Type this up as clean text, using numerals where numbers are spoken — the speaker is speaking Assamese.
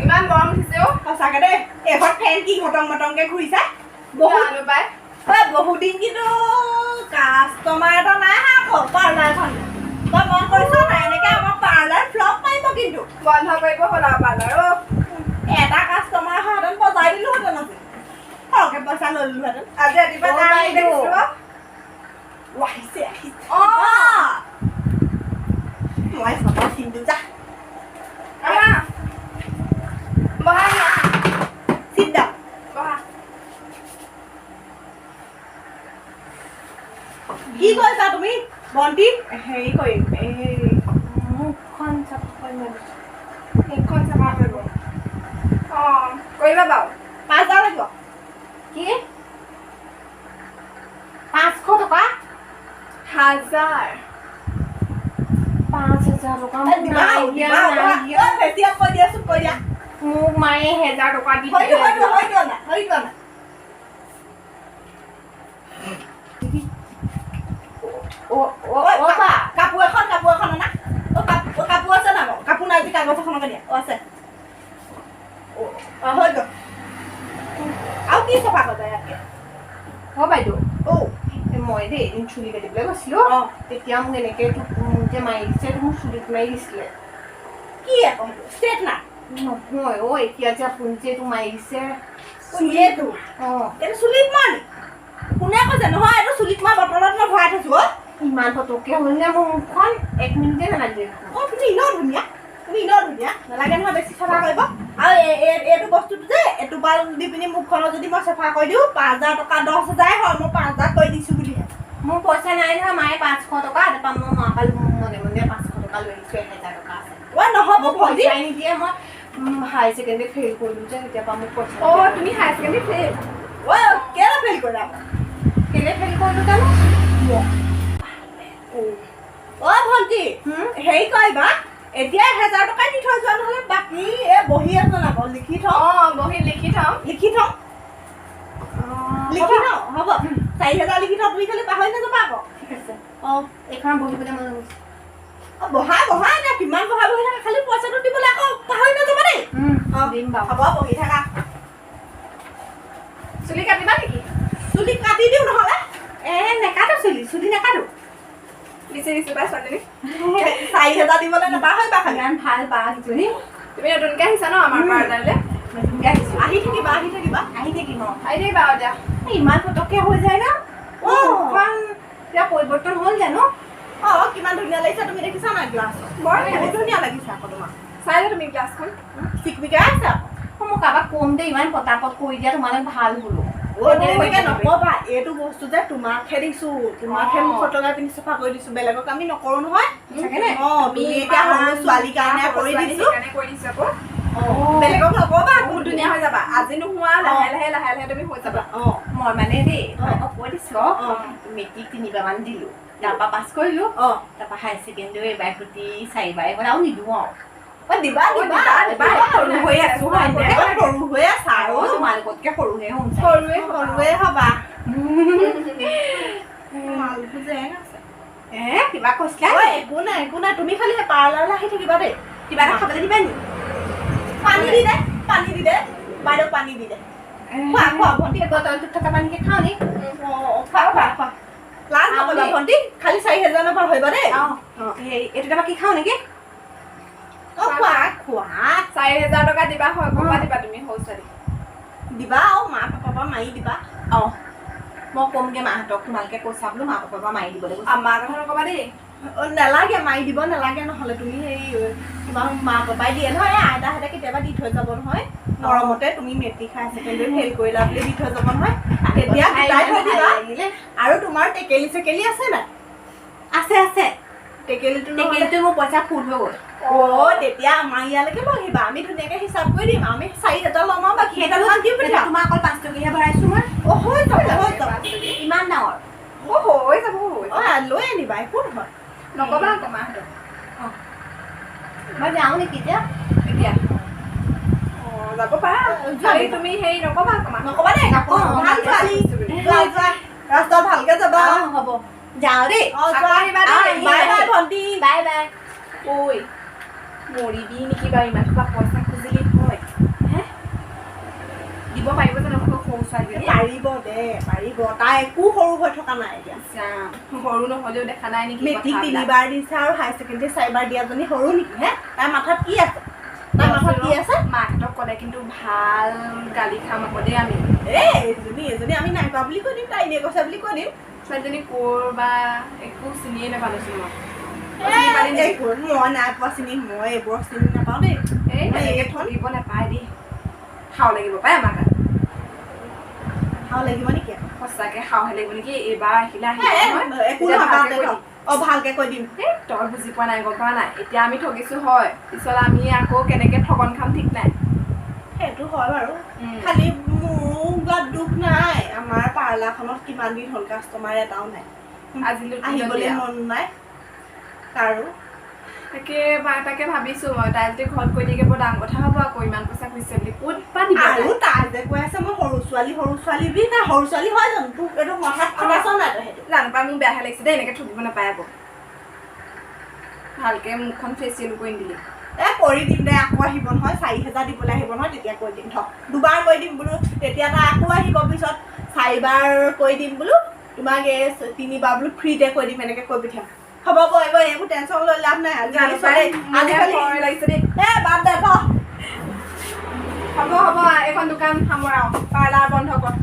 ইমান গৰম উঠিছে অ সঁচাকে দেই এঘৰত ফেন কি ঘটং মটংকে ঘূৰিছে বহুত পাই বহুত দিন কিন্তু কাষ্টমাৰ এটা নাই আকৌ পাৰ্লাৰখন তই মন কৰিছ নাই এনেকে আমাৰ পাৰ্লাৰ ফ্লপ মাৰিব কিন্তু বন্ধ কৰিব হ'ল আৰু পাৰ্লাৰ অ এটা কাষ্টমাৰ অহাহেঁতেন বজাই দিলোহেঁতেন আজি সৰহকে পইচা ললোহেঁতেন আজি ৰাতিপুৱা যাম দেখিছো আহিছে মই ফটো কিন্তু যা বহা চিট ডাউন বহা কি কৰিছা তুমি ভণ্টি হেৰি কৰিম এই মুখখন চাফা কৰিব মুখখন চাফা কৰিব কৰিবা বাৰু 5,000 লাগিব কি 500 টকা 1000 5000 টকা ফেচিয়েল কৰি দিয়াচোন কৈ দিয়া মোক মায়ে 1000 টকা দি হৈ যোৱা না কাপোৰ এখন আনা কাপোৰ আছে না কাপোৰ নাই যদি কাগজ এখনকে দিয়া আছে হৈ গ'ল আৰু কি চফা কৰিবা ইয়াতকে বাইদেউ মই দেই এদিন চুলি কাটিবলৈ গৈছিলো তেতিয়া মোক এনেকে যে মাৰি দিছে মোক চুলিত মাৰি দিছিলে কি আকৌ ষ্ট্ৰেটনাৰ নহয় এতিয়া যে আপুনি যে এইটো মাৰি দিছে চুলিয়েটো এইটো চুলিত মাৰি কোনে কৈছে নহয় এইটো চুলিত মাৰ বটলত মই ভৰাই থৈছো ইমান ফটককে হ'ল নে মোৰ মুখখন 1 মিনিটে নালাগে তুমি ইনো ধুনীয়া নালাগে নহয় বেছি চাফা কৰিব আৰু এইটো বস্তুটো যে এটোপাল দি পিনি মুখখনত যদি মই চাফা কৰি দিওঁ 5,000 টকা 10,000 হয় মই 5,000 কৰি দিছো বুলি মোৰ পইচা নাই নহয় মায়ে 500 টকা তাৰপৰা মই মাকাল মনে 500 টকা লৈ আহিছো 1000 টকা আছে নহ'ব ভজি নিদিয়ে মই হাই ছেকেণ্ডাৰী ফেইল কৰিলো যে তেতিয়াৰ মোক পইচা তুমি হাই ছেকেণ্ডাৰী ফেইল কেলে ফেইল কৰিলা কেলে ফেইল কৰিলো জানো ভণ্টি হেৰি কৰিবা এতিয়া 1000 টকা দি থৈ যোৱা নহ'লে বাকী বহি আছে না লিখি থওঁ বহি লিখি থওঁ হ'ব 4,000 লিখি থওঁ তুমি খালি পাহৰি নাযাবা আকৌ ঠিক আছে এইখন বহিবলৈ মন গৈছে বহাই এতিয়া কিমান বহি থাকা খালি পইচাটো দিবলৈ আকৌ পাহৰি নাযাবা দেই দিম বাৰু হ'ব বহি থাকা চুলি কাটিবা নেকি চুলি কাটি দিওঁ নহ'লে নেকাটো চুলি নেকাটো দিছো পাই ছোৱালীজনী 4,000 দিবলৈ নাপাহৰিবা খালি ইমান ভাল বা কিজনী তুমি নতুনকৈ আহিছা ন আমাৰ পাৰ্লাৰলৈ নতুনকৈ আহিছোঁ আহি থাকিবা আহি থাকিবা আৰু এতিয়া ইমান পটককে হৈ যায় না মুখখন এতিয়া পৰিৱৰ্তন হ'ল জানো কিমান ধুনীয়া লাগিছে তুমি দেখিছা নাই গ্লাছ বৰ ধুনীয়া লাগিছে আকৌ তোমাৰ চাই লোৱা তুমি গ্লাছখন চিকমিকাই আছে মই কাৰোবাক কম দে ইমান পটাপট কৰি দিয়া তোমালোক ভাল বোলো নকবা এইটো বস্তু যে তোমাকহে দিছো তোমাকহে মুখত লগাই পিন্ধি চাফা কৰি দিছো বেলেগক আমি নকৰো নহয় তুমি এতিয়া সৰু ছোৱালীৰ কাৰণে কৰি দিছো বেলেগক নকবা বহুত ধুনীয়া হৈ যাবা আজি নোহোৱা লাহে লাহে তুমি হৈ যাবা মই মানে দেই কৈ দিছো মেট্ৰিক 3 বাৰমান দিলো তাৰপৰা পাছ কৰিলো তাৰপৰা হাই ছেকেণ্ডেৰী এবাৰ প্ৰতি 4 বাৰ এবাৰ আৰু নিদিওঁ দিবা সৰু হৈ আছো সৰু হৈ আছা আৰু তোমালোকতকে সৰুহে সৰুৱে হবা কিবা কৈছিলা একো নাই তুমি খালি পাৰ্লাৰলৈ আহি থাকিবা দেই কিবা এটা খাবলৈ দিবা নি পানী দি দে বাইদেউ পানী দি দে খোৱা ভণ্টি বটলটোত থকা পানীকে খাওঁ নি খোৱা লাজ নকৰিবা ভণ্টি খালি 4,000 পৰা হৈবা দেই এইটো তাৰপৰা কি খাওঁ নেকি খোৱা 4,000 টকা দিবা হয় ক'ৰপৰা দিবা তুমি সৌচাৰি দিবা আৰু মা পাপাৰ পৰা মাৰি দিবা মই কমগৈ মাহঁতক তোমালোকে কৈছা বোলো মা পাপাৰ পৰা মাৰি দিবলৈ মাৰ কথা নকবা দেই নালাগে মাৰি দিব নালাগে নহ'লে তুমি হেৰি তোমাৰ মা পাপাই দিয়ে নহয় আইতাহঁতে কেতিয়াবা দি থৈ যাব নহয় মৰমতে তুমি মেট্ৰিক হাই ছেকেণ্ডেৰী ফেইল কৰিলা বুলি দি থৈ যাব নহয় তেতিয়া গোটাই থৈ দিবা আৰু তোমাৰ টেকেলি চেকেলি আছে নাই আছে টেকেলিটো মোৰ পইচা ফুল হৈ গ'ল তেতিয়া আমাৰ ইয়ালৈকে লৈ আহিবা আমি ধুনীয়াকৈ হিচাপ কৰি দিম আমি 4,000 ল'ম আৰু বাকী কেইটামান দিম তোমাৰ অকল 5 টকীহে ভৰাইছোঁ মই হৈ যাব ইমান ডাঙৰ হৈ যাব লৈ আনিবা একো নহয় নকবা আকৌ মাহঁতক মই যাওঁ নেকি এতিয়া যাব পাৰা তুমি হেৰি নকবা আকৌ নকবা দেই ভাল ছোৱালী ৰাস্তাত ভালকে যাবা হ'ব যাওঁ দেই বাই বাই ভণ্টি বাই বাই ঐ মৰিবি নেকি বাৰু ইমান পইচা খুজিলি ছোৱালীজনী পাৰিব দে পাৰিব তাই একো সৰু হৈ থকা নাই এতিয়া সৰু নহ'লেও দেখা নাই নেকি মেট্ৰিক 3বাৰ দিছে আৰু হাই ছেকেণ্ডেৰী 4বাৰ দিয়াজনী সৰু নেকি হে তাই মাথাত কি আছে তাই মাথাত কি আছে মাহঁতক ক'লে কিন্তু ভাল গালি খাম আকৌ দেই আমি এজনী আমি নাই পোৱা বুলি কৈ দিম তাই এনেই কৈছে বুলি কৈ দিম ছোৱালীজনী ক'ৰ বা একো চিনিয়ে নাপালোচোন মই নাই পোৱা চিনি মই এইবোৰ চিনি নাপাওঁ দেই এই তেনেকৈ ঠগিব নাপায় দেই খাও লাগিব পাই আমাৰ গাত খাওঁ লাগিব নেকি সঁচাকৈ খাওঁহে লাগিব নেকি এইবাৰ আহিলে একো নহয় ভালকে কৈ দিম তই বুজি পোৱা নাই গম পোৱা নাই এতিয়া আমি ঠগিছো হয় পিছত আমি আকৌ কেনেকৈ ঠগন খাম ঠিক নাই সেইটো হয় বাৰু খালি মোৰ গাত দুখ নাই আমাৰ পাৰ্লাৰখনত কিমান দিন হ'ল কাষ্টমাৰ এটাও নাই আজিলৈ আহিবলৈ মন নাই কাৰো তাকে ভাবিছো মই তাই যদি ঘৰত কৈ দিয়ে বৰ ডাঙৰ কথা হ'ব আকৌ ইমান পইচা খুজিছে বুলি ক'ত পা দিব আৰু তাই যে কৈ আছে মই সৰু ছোৱালী বুলি তাই সৰু ছোৱালী হয় জানো তোক এইটো মাথাত খটাইছ নাই তই সেইটো জানো পাই মোৰ বেয়াহে লাগিছে দেই এনেকৈ ঠগিব নাপায় আকৌ ভালকৈ মুখখন ফেচিয়েল কৰি দিলি কৰি দিম দে আকৌ আহিব নহয় 4,000 দিবলৈ আহিব নহয় তেতিয়া কৈ দিম দুবাৰ কৈ দিম বোলো তেতিয়া তাই আকৌ আহিব পিছত 4বাৰ কৈ দিম বোলো তোমাক এই 3বাৰ বোলো ফ্ৰীতে কৈ দিম এনেকৈ কৈ পঠিয়াম হ'ব এইবোৰ টেনশ্যন লৈ লাভ নাই আজিকালি লাগিছে দেই বাদ দে হ'ব এইখন দোকান সামৰাও পাৰ্লাৰ বন্ধ কৰ